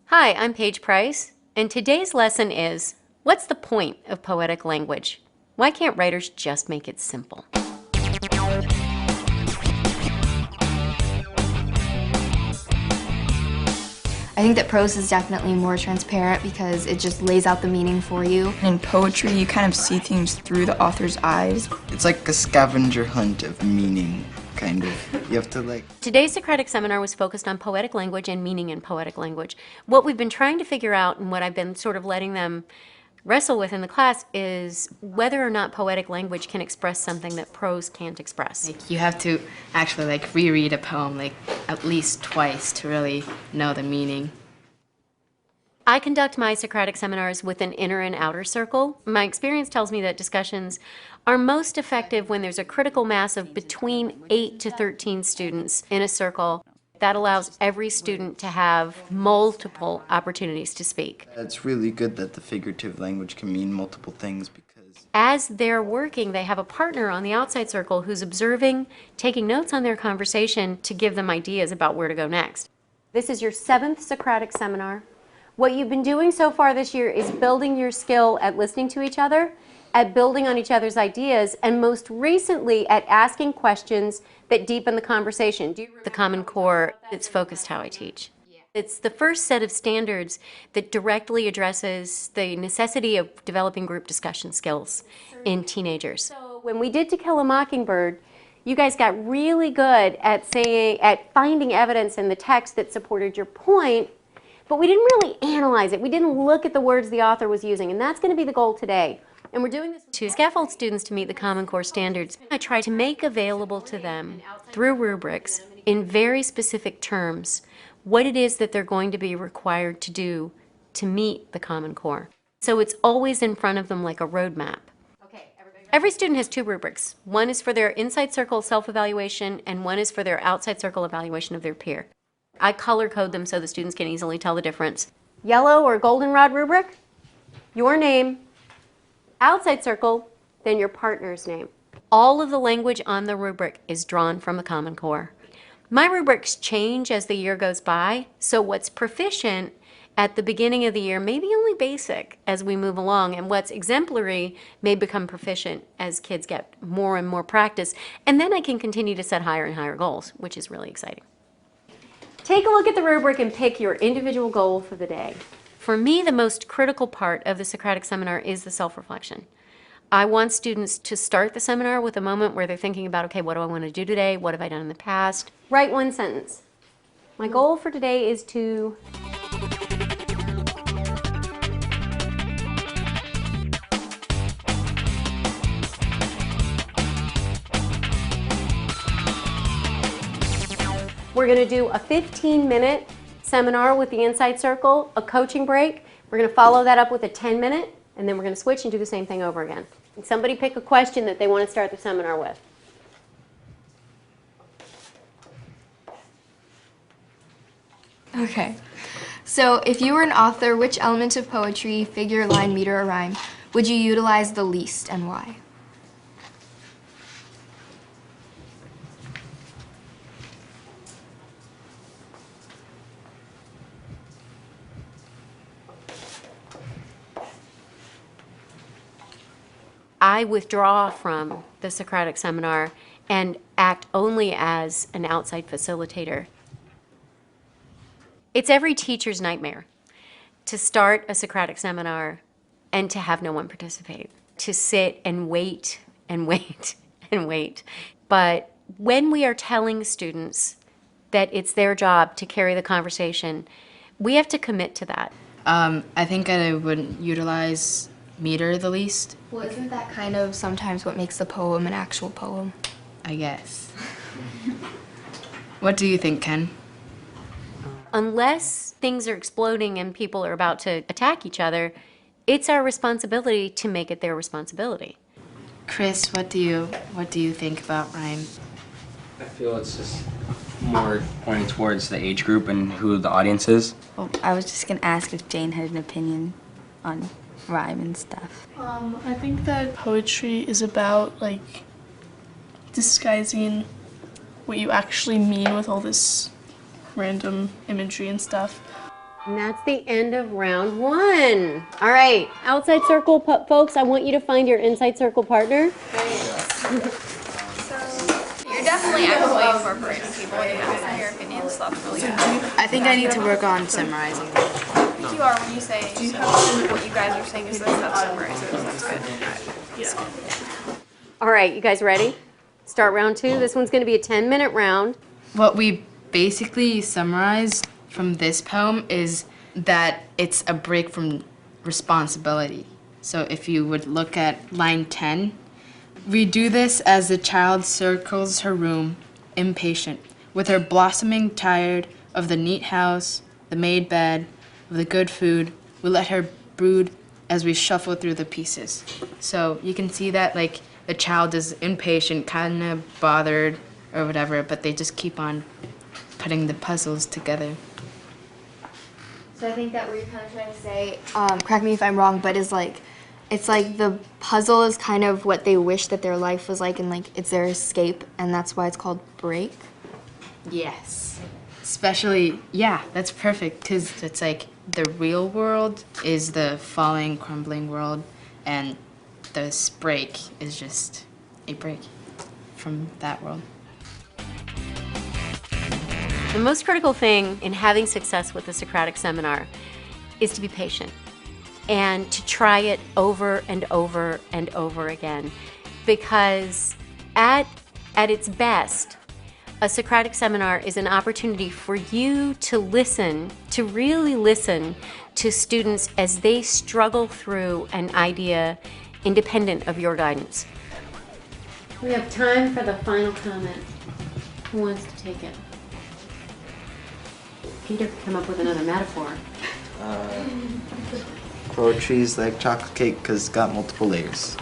Hi, I'm Paige Price, and today's lesson is, what's the point of poetic language? Why can't writers just make it simple? I think that prose is definitely more transparent because it just lays out the meaning for you. In poetry, you kind of see things through the author's eyes. It's like a scavenger hunt of meaning, kind of. You have to Today's Socratic seminar was focused on poetic language and meaning in poetic language. What we've been trying to figure out, and what I've been sort of letting them wrestle with in the class, is whether or not poetic language can express something that prose can't express. You have to actually reread a poem at least twice to really know the meaning. I conduct my Socratic seminars with an inner and outer circle. My experience tells me that discussions are most effective when there's a critical mass of between 8 to 13 students in a circle. That allows every student to have multiple opportunities to speak. It's really good that the figurative language can mean multiple things because as they're working, they have a partner on the outside circle who's observing, taking notes on their conversation to give them ideas about where to go next. This is your 7th Socratic seminar. What you've been doing so far this year is building your skill at listening to each other, at building on each other's ideas, and most recently at asking questions that deepen the conversation. The Common Core, it's focused how I teach. It's the first set of standards that directly addresses the necessity of developing group discussion skills in teenagers. So when we did To Kill a Mockingbird, you guys got really good at finding evidence in the text that supported your point, but we didn't really analyze it. We didn't look at the words the author was using, and that's going to be the goal today. And we're doing this to scaffold students to meet the Common Core standards. I try to make available to them, through rubrics, in very specific terms, what it is that they're going to be required to do to meet the Common Core. So it's always in front of them like a roadmap. Every student has 2 rubrics. One is for their inside circle self-evaluation, and one is for their outside circle evaluation of their peer. I color code them so the students can easily tell the difference. Yellow or goldenrod rubric, your name, outside circle, then your partner's name. All of the language on the rubric is drawn from the Common Core. My rubrics change as the year goes by, so what's proficient at the beginning of the year may be only basic as we move along, and what's exemplary may become proficient as kids get more and more practice, and then I can continue to set higher and higher goals, which is really exciting. Take a look at the rubric and pick your individual goal for the day. For me, the most critical part of the Socratic seminar is the self-reflection. I want students to start the seminar with a moment where they're thinking about, okay, what do I want to do today? What have I done in the past? Write one sentence. My goal for today is to... We're going to do a 15-minute seminar with the inside circle, a coaching break. We're going to follow that up with a 10-minute, and then we're going to switch and do the same thing over again. And somebody pick a question that they want to start the seminar with. Okay. So if you were an author, which element of poetry, figure, line, meter, or rhyme, would you utilize the least and why? I withdraw from the Socratic seminar and act only as an outside facilitator. It's every teacher's nightmare to start a Socratic seminar and to have no one participate, to sit and wait and wait and wait. But when we are telling students that it's their job to carry the conversation, we have to commit to that. I think I would utilize meter the least. Well, isn't that kind of sometimes what makes the poem an actual poem? I guess. What do you think, Ken? Unless things are exploding and people are about to attack each other, it's our responsibility to make it their responsibility. Chris, what do you think about rhyme? I feel it's just more pointed towards the age group and who the audience is. Well, I was just gonna ask if Jane had an opinion on rhyme and stuff. I think that poetry is about disguising what you actually mean with all this random imagery and stuff. And that's the end of round 1. All right, outside circle folks, I want you to find your inside circle partner. You're definitely actually incorporating people when you ask your opinions, so that's really good. I think I need to work on summarizing. I think you are when you say what you guys are saying is this, that's summarizing. That's good. All right, you guys ready? Start round 2. This one's going to be a 10-minute round. What we basically summarized from this poem is that it's a break from responsibility. So if you would look at line 10, we do this as the child circles her room, impatient, with her blossoming tired of the neat house, the made bed, of the good food. We let her brood as we shuffle through the pieces. So you can see that like the child is impatient, kind of bothered or whatever, but they just keep on putting the puzzles together. So I think that what you're kind of trying to say, correct me if I'm wrong, but it's like the puzzle is kind of what they wish that their life was like, and like it's their escape, and that's why it's called break. Yes. Especially, yeah, that's perfect, because it's like the real world is the falling, crumbling world, and this break is just a break from that world. The most critical thing in having success with the Socratic seminar is to be patient and to try it over and over and over again, because at its best, a Socratic seminar is an opportunity for you to listen, to really listen to students as they struggle through an idea independent of your guidance. We have time for the final comment. Who wants to take it? Peter could come up with another metaphor. Poetry is like chocolate cake because it's got multiple layers.